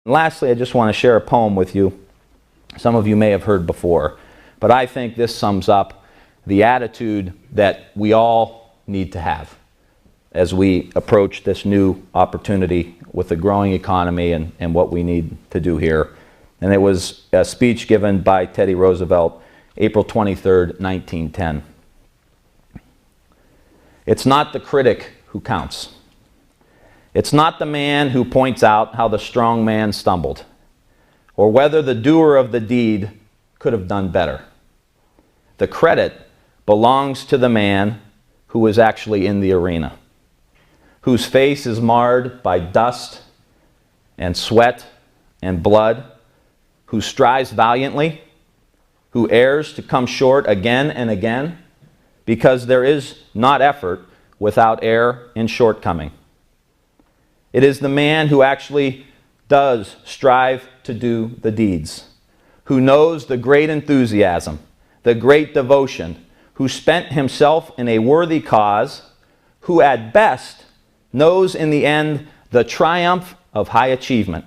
Lastly, I just want to share a poem with you. Some of you may have heard before, but I think this sums up the attitude that we all need to have as we approach this new opportunity with the growing economy and what we need to do here. And it was a speech given by Teddy Roosevelt, April 23rd, 1910. It's not the critic who counts. It's not the man who points out how the strong man stumbled, or whether the doer of the deed could have done better. The credit belongs to the man who is actually in the arena, whose face is marred by dust and sweat and blood, who strives valiantly, who errs to come short again and again, because there is not effort without error and shortcoming. It is the man who actually does strive to do the deeds, who knows the great enthusiasm, the great devotion, who spent himself in a worthy cause, who at best knows in the end the triumph of high achievement,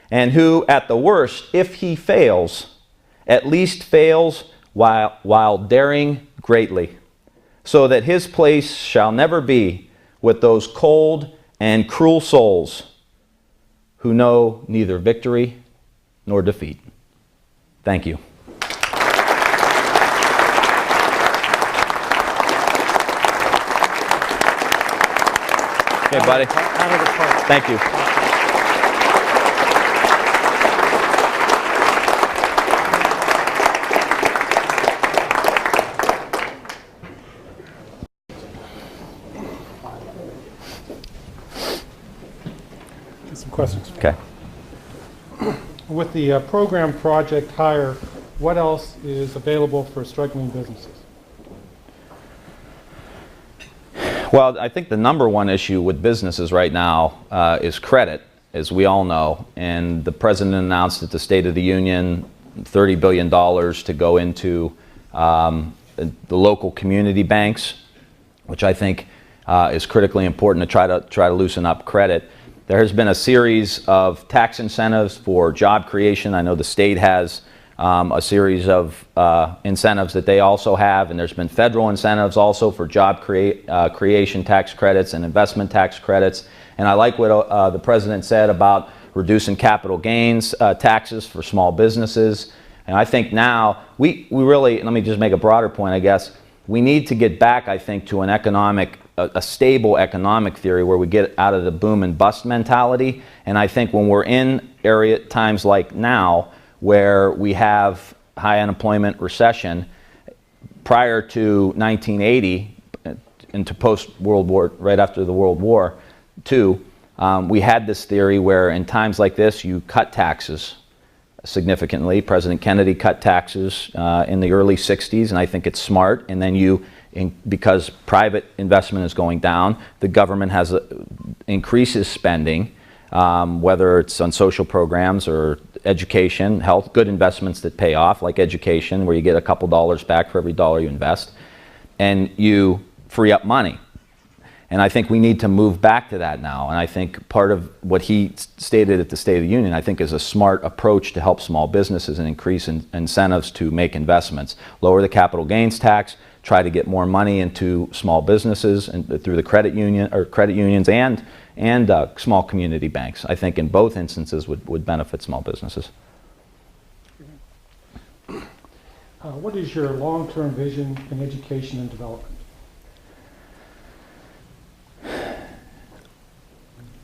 and who at the worst, if he fails, at least fails while daring greatly, so that his place shall never be with those cold and cruel souls who know neither victory nor defeat. Thank you. Okay, buddy. Thank you. Some questions. Okay. With the program Project Hire, what else is available for struggling businesses? Well, I think the number one issue with businesses right now is credit, as we all know. And the president announced at the State of the Union $30 billion to go into the local community banks, which I think is critically important to try to loosen up credit. There has been a series of tax incentives for job creation. I know the state has a series of incentives that they also have, and there's been federal incentives also for job creation tax credits and investment tax credits. And I like what the president said about reducing capital gains taxes for small businesses. And I think now we really, let me just make a broader point, I guess, we need to get back, I think, to a stable economic theory where we get out of the boom and bust mentality. And I think when we're in times like now, where we have high unemployment, recession, prior to 1980 into post-World War, right after the World War II, we had this theory where in times like this you cut taxes significantly. President Kennedy cut taxes in the early 60s, and I think it's smart. And then because private investment is going down, the government increases spending, whether it's on social programs or education, health, good investments that pay off, like education, where you get a couple dollars back for every dollar you invest, and you free up money. And I think we need to move back to that now. And I think part of what he stated at the State of the Union, I think, is a smart approach to help small businesses and increase incentives to make investments. Lower the capital gains tax, try to get more money into small businesses and through the credit unions and small community banks. I think in both instances would benefit small businesses. What is your long-term vision in education and development?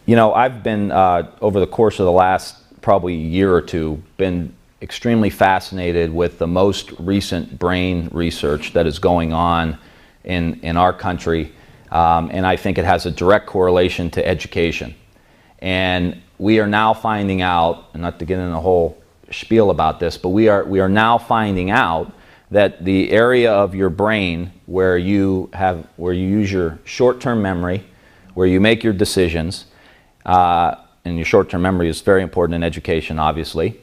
You know, I've been, over the course of the last probably year or two, been extremely fascinated with the most recent brain research that is going on in our country. And I think it has a direct correlation to education. And we are now finding out, and not to get in a whole spiel about this, but we are now finding out that the area of your brain where you use your short-term memory, where you make your decisions, and your short-term memory is very important in education, obviously,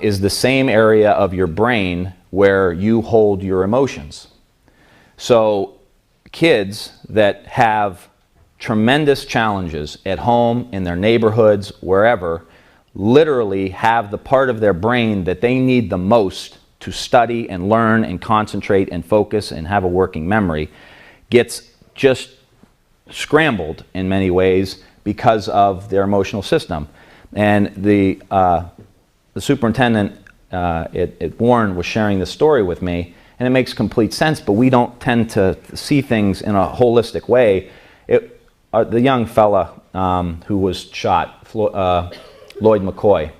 is the same area of your brain where you hold your emotions. So kids that have tremendous challenges at home, in their neighborhoods, wherever, literally have the part of their brain that they need the most to study and learn and concentrate and focus and have a working memory gets just scrambled in many ways because of their emotional system. And the superintendent at Warren was sharing this story with me, and it makes complete sense, but we don't tend to see things in a holistic way. The young fella who was shot, Lloyd McCoy,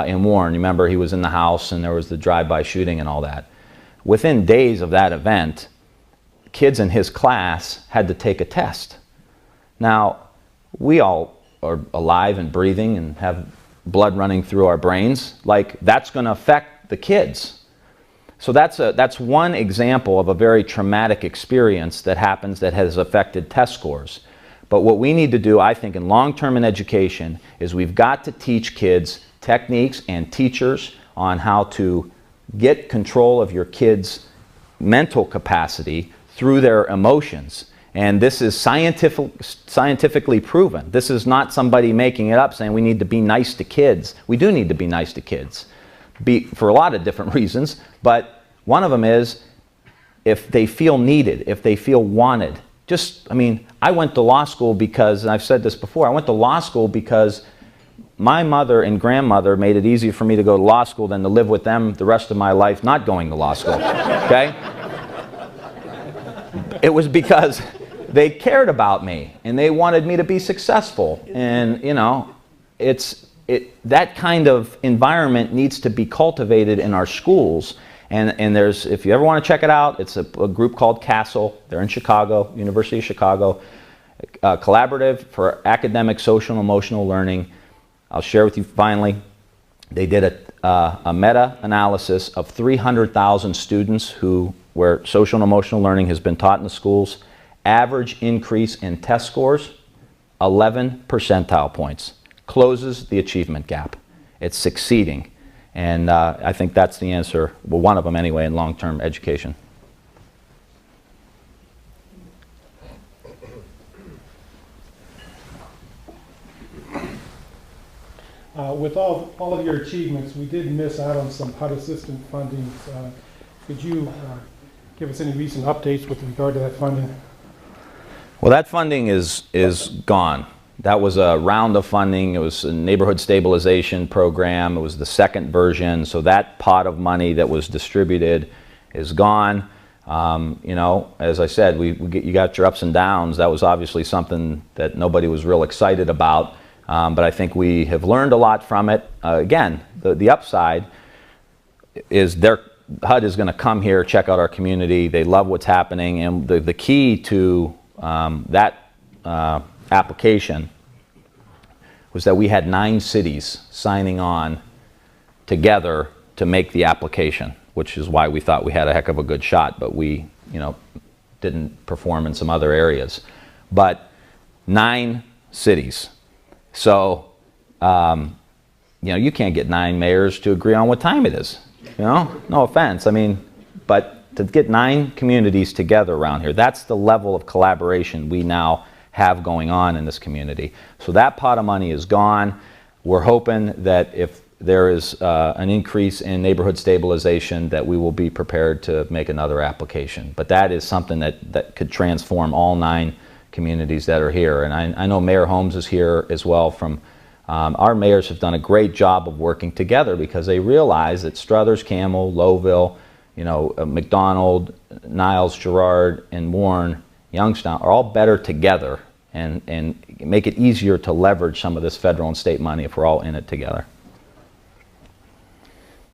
in Warren, you remember he was in the house and there was the drive-by shooting and all that. Within days of that event, kids in his class had to take a test. Now, we all are alive and breathing and have blood running through our brains. Like, that's going to affect the kids. So that's one example of a very traumatic experience that happens that has affected test scores. But what we need to do, I think, in long-term in education is we've got to teach kids techniques and teachers on how to get control of your kids' mental capacity through their emotions. And this is scientifically proven. This is not somebody making it up saying we need to be nice to kids. We do need to be nice to kids for a lot of different reasons, but one of them is if they feel needed, if they feel wanted. I went to law school because, and I've said this before, I went to law school because my mother and grandmother made it easier for me to go to law school than to live with them the rest of my life not going to law school, okay? It was because they cared about me and they wanted me to be successful. And, you know, that kind of environment needs to be cultivated in our schools. And there's, if you ever want to check it out, it's a group called CASEL. They're in Chicago, University of Chicago. Collaborative for Academic, Social, and Emotional Learning. I'll share with you finally. They did a meta-analysis of 300,000 students where social and emotional learning has been taught in the schools. Average increase in test scores, 11 percentile points. Closes the achievement gap. It's succeeding. And I think that's the answer, well, one of them anyway, in long-term education. With all of your achievements, we did miss out on some HUD assistant funding. Could you give us any recent updates with regard to that funding? Well, that funding is gone. That was a round of funding. It was a neighborhood stabilization program. It was the second version. So that pot of money that was distributed is gone. You know, as I said, you got your ups and downs. That was obviously something that nobody was real excited about. But I think we have learned a lot from it. Again, the upside is HUD is going to come here, check out our community. They love what's happening. And the key to that application was that we had 9 cities signing on together to make the application, which is why we thought we had a heck of a good shot, but we, you know, didn't perform in some other areas. But 9 cities. So, you know, you can't get 9 mayors to agree on what time it is. You know, no offense. I mean, but to get 9 communities together around here, that's the level of collaboration we now have going on in this community. So that pot of money is gone. We're hoping that if there is an increase in neighborhood stabilization, that we will be prepared to make another application. But that is something that could transform all 9 communities that are here. And I know Mayor Holmes is here as well. Our mayors have done a great job of working together because they realize that Struthers, Campbell, Lowville, you know, McDonald, Niles, Girard, and Warren, Youngstown are all better together and make it easier to leverage some of this federal and state money if we're all in it together.